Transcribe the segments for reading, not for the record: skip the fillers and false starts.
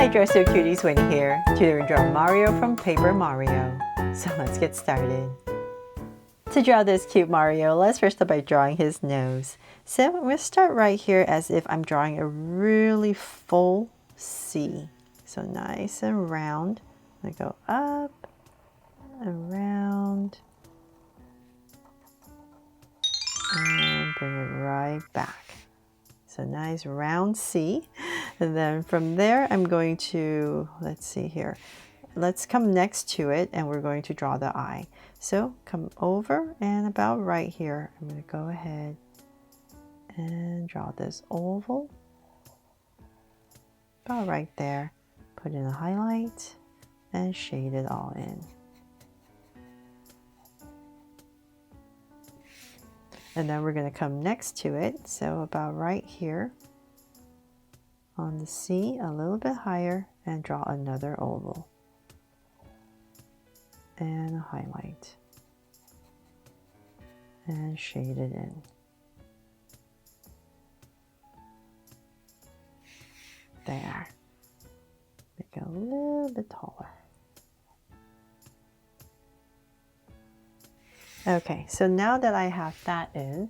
Hi Dresser Cuties, Winnie here. Today we're drawing Mario from Paper Mario. So let's get started. To draw this cute Mario, let's first start by drawing his nose. So I'm going to start right here as if I'm drawing a really full C. So nice and round. I'm going to go up, around, and bring it right back. So nice round C. And then from there, I'm going to, let's see here. Let's come next to it and we're going to draw the eye. So come over and about right here, I'm going to go ahead and draw this oval. About right there. Put in a highlight and shade it all in. And then we're going to come next to it. So about right here on the C, a little bit higher, and draw another oval. And a highlight. And shade it in. There. Make it a little bit taller. Okay, so now that I have that in,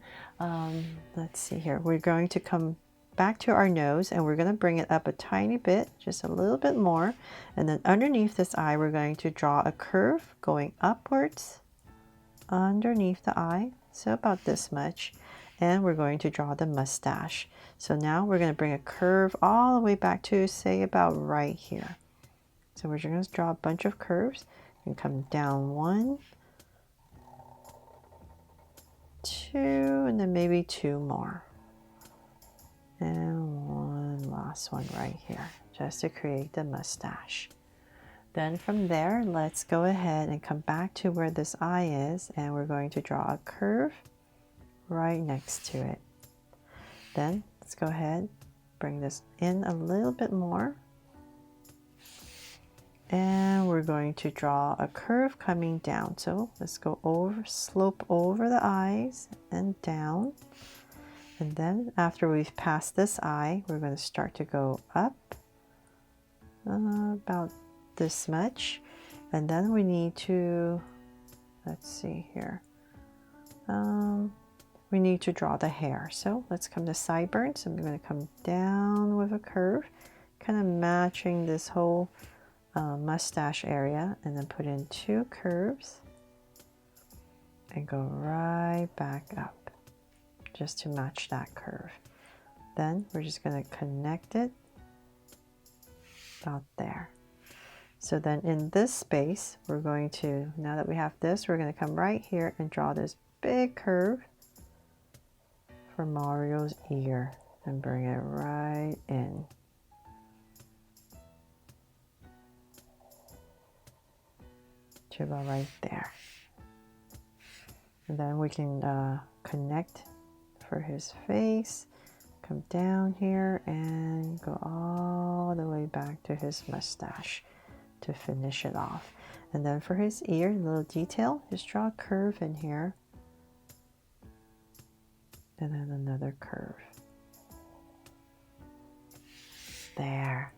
let's see here. We're going to come back to our nose and we're going to bring it up a tiny bit, just a little bit more. And then underneath this eye, we're going to draw a curve going upwards underneath the eye. So about this much. And we're going to draw the mustache. So now we're going to bring a curve all the way back to, say, about right here. So we're just going to draw a bunch of curves and come down 1, 2, and then maybe 2 more. And one last one right here, just to create the mustache. Then from there, let's go ahead and come back to where this eye is, and we're going to draw a curve right next to it. Then let's go ahead, bring this in a little bit more. And we're going to draw a curve coming down. So let's go over, slope over the eyes and down. And then after we've passed this eye, we're going to start to go up about this much. And then we need to, let's see here. We need to draw the hair. So let's come to sideburns. I'm going to come down with a curve, kind of matching this whole mustache area, and then put in 2 curves and go right back up just to match that curve. Then we're just going to connect it about there. So then in this space, we're going to, now that we have this, we're going to come right here and draw this big curve for Mario's ear and bring it right in. To about right there. And then we can connect for his face, come down here and go all the way back to his mustache to finish it off. And then for his ear, a little detail, just draw a curve in here. And then another curve. There.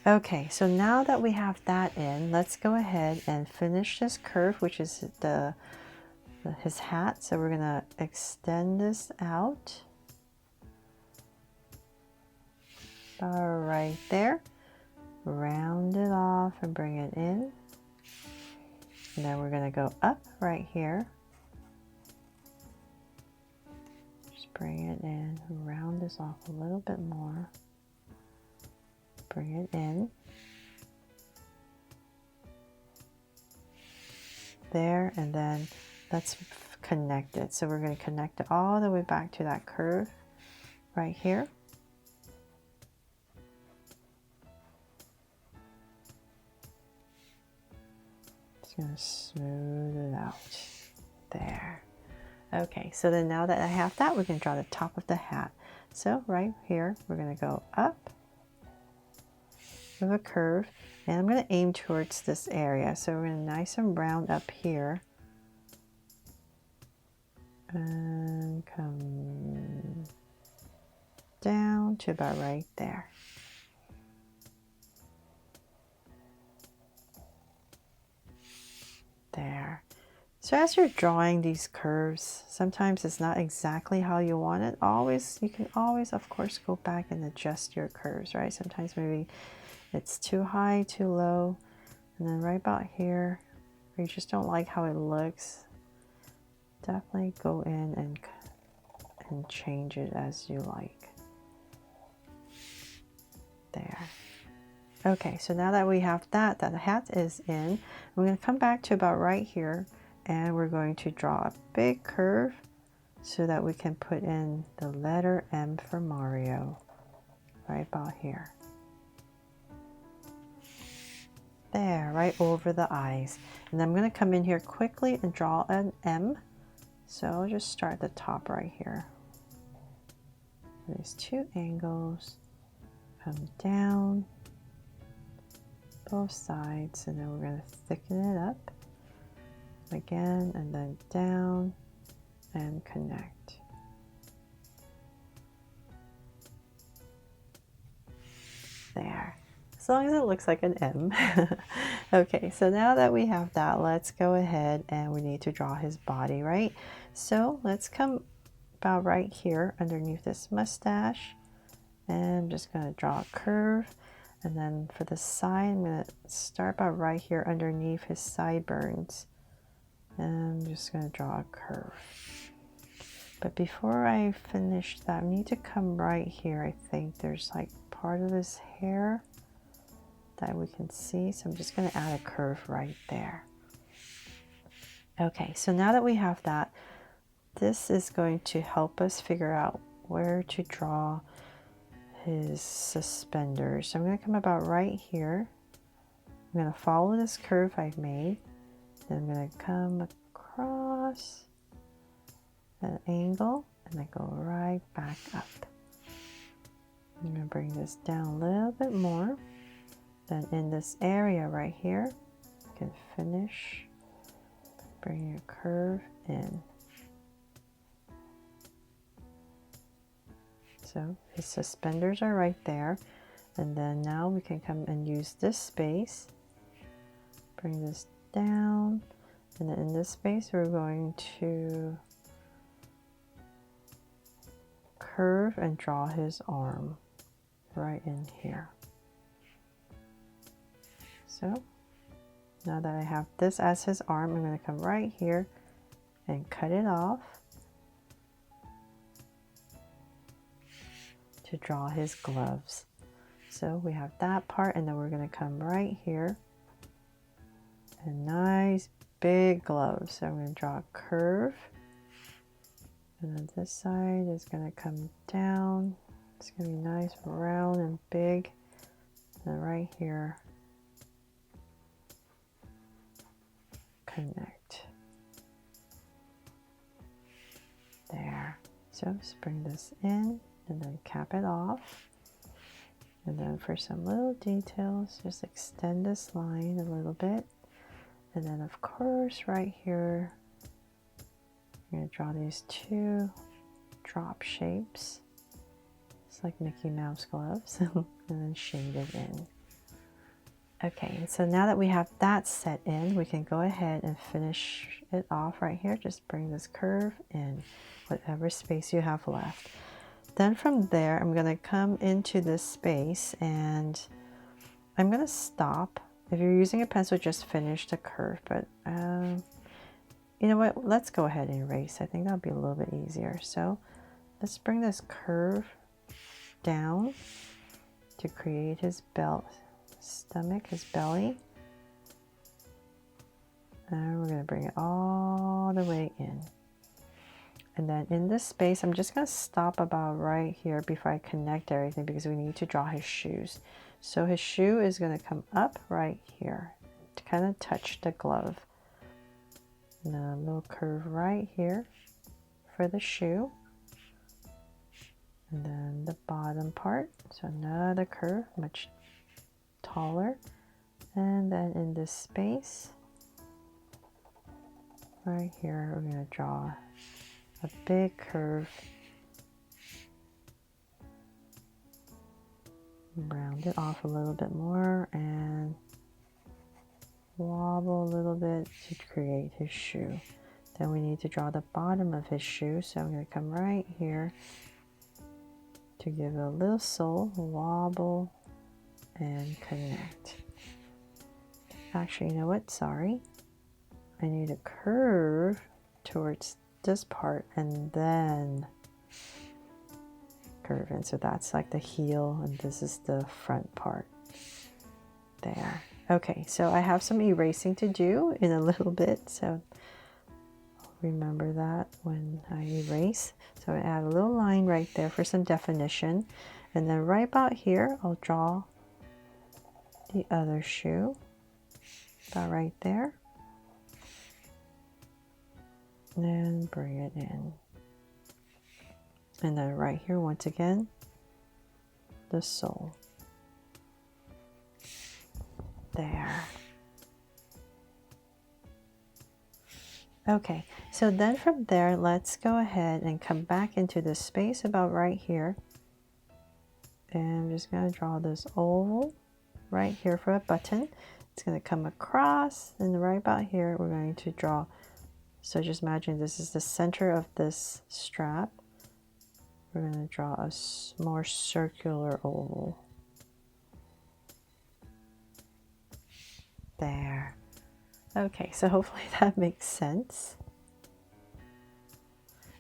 Okay, so now that we have that in, let's go ahead and finish this curve, which is his hat. So we're going to extend this out. Right there. Round it off and bring it in. And then we're going to go up right here. Just bring it in, round this off a little bit more. Bring it in. There, and then let's connect it. So we're going to connect it all the way back to that curve right here. Just going to smooth it out. There. Okay, so then now that I have that, we're going to draw the top of the hat. So right here, we're going to go up with a curve, and I'm going to aim towards this area. So we're going to nice and round up here and come down to about right there. So as you're drawing these curves, sometimes it's not exactly how you want it. You can always, of course, go back and adjust your curves, right? Sometimes maybe it's too high, too low, and then right about here, or you just don't like how it looks, definitely go in and change it as you like. There. Okay, so now that we have that hat is in, we're going to come back to about right here, and we're going to draw a big curve so that we can put in the letter M for Mario, right about here. There, right over the eyes. And I'm going to come in here quickly and draw an M. So I'll just start at the top right here. These two angles, come down both sides, and then we're going to thicken it up again, and then down and connect. There. As long as it looks like an M. Okay, so now that we have that, let's go ahead and we need to draw his body, right? So let's come about right here underneath this mustache, and I'm just going to draw a curve. And then for the side, I'm going to start about right here underneath his sideburns. And I'm just going to draw a curve. But before I finish that, I need to come right here. I think there's like part of his hair that we can see. So I'm just going to add a curve right there. Okay, so now that we have that, this is going to help us figure out where to draw his suspenders. So I'm going to come about right here. I'm going to follow this curve I've made. Then I'm going to come across an angle and then go right back up. I'm going to bring this down a little bit more. Then in this area right here, you can finish bringing your curve in. So his suspenders are right there. And then now we can come and use this space. Bring this down. And then in this space, we're going to curve and draw his arm right in here. So now that I have this as his arm, I'm going to come right here and cut it off to draw his gloves. So we have that part, and then we're going to come right here and nice big gloves. So I'm going to draw a curve, and then this side is going to come down. It's going to be nice, round and big. And then right here, connect. There. So just bring this in and then cap it off. And then for some little details, just extend this line a little bit. And then of course right here, I'm going to draw these two drop shapes. It's like Mickey Mouse gloves. And then shade it in. Okay, so now that we have that set in, we can go ahead and finish it off right here. Just bring this curve in whatever space you have left. Then from there, I'm going to come into this space and I'm going to stop. If you're using a pencil, just finish the curve. But you know what? Let's go ahead and erase. I think that'll be a little bit easier. So let's bring this curve down to create his stomach, his belly. And we're going to bring it all the way in. And then in this space, I'm just going to stop about right here before I connect everything because we need to draw his shoes. So his shoe is going to come up right here to kind of touch the glove. And then a little curve right here for the shoe. And then the bottom part. So another curve, much taller. And then in this space, right here, we're going to draw a big curve, round it off a little bit more, and wobble a little bit to create his shoe. Then we need to draw the bottom of his shoe. So I'm going to come right here to give it a little sole, wobble, and connect. Actually, you know what? Sorry. I need a curve towards this part and then curve in. So that's like the heel and this is the front part. There. Okay, so I have some erasing to do in a little bit. So remember that when I erase. So I add a little line right there for some definition. And then right about here, I'll draw the other shoe. About right there. And bring it in. And then right here, once again, the sole. There. Okay, so then from there, let's go ahead and come back into the space about right here. And I'm just going to draw this oval right here for a button. It's going to come across, and right about here, we're going to draw. So just imagine this is the center of this strap. We're going to draw a more circular oval. There. Okay, so hopefully that makes sense.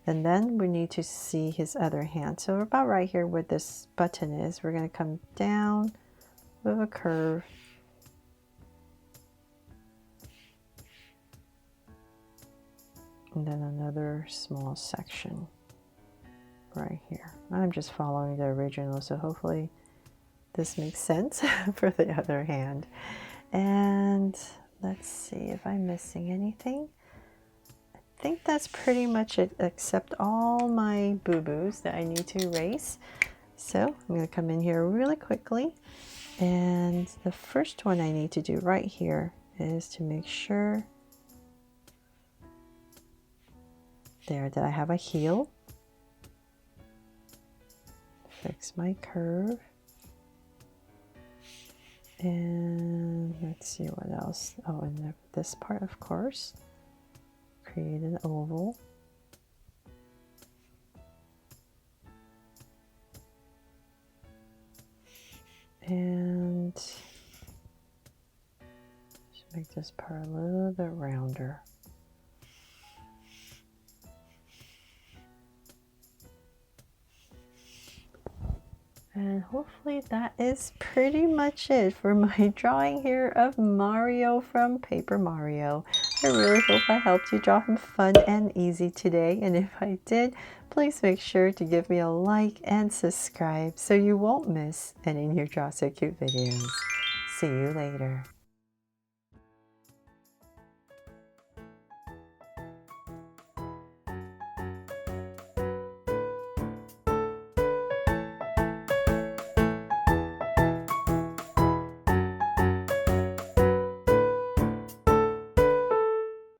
And then we need to see his other hand. So about right here where this button is, we're going to come down with a curve. And then another small section right here. I'm just following the original, so hopefully this makes sense for the other hand. And let's see if I'm missing anything. I think that's pretty much it, except all my boo-boos that I need to erase. So I'm going to come in here really quickly. And the first one I need to do right here is to make sure there that I have a heel. Fix my curve. And let's see what else. Oh, and this part, of course. Create an oval. And just make this part a little bit rounder. And hopefully that is pretty much it for my drawing here of Mario from Paper Mario. I really hope I helped you draw him fun and easy today. And if I did, please make sure to give me a like and subscribe so you won't miss any new Draw So Cute videos. See you later.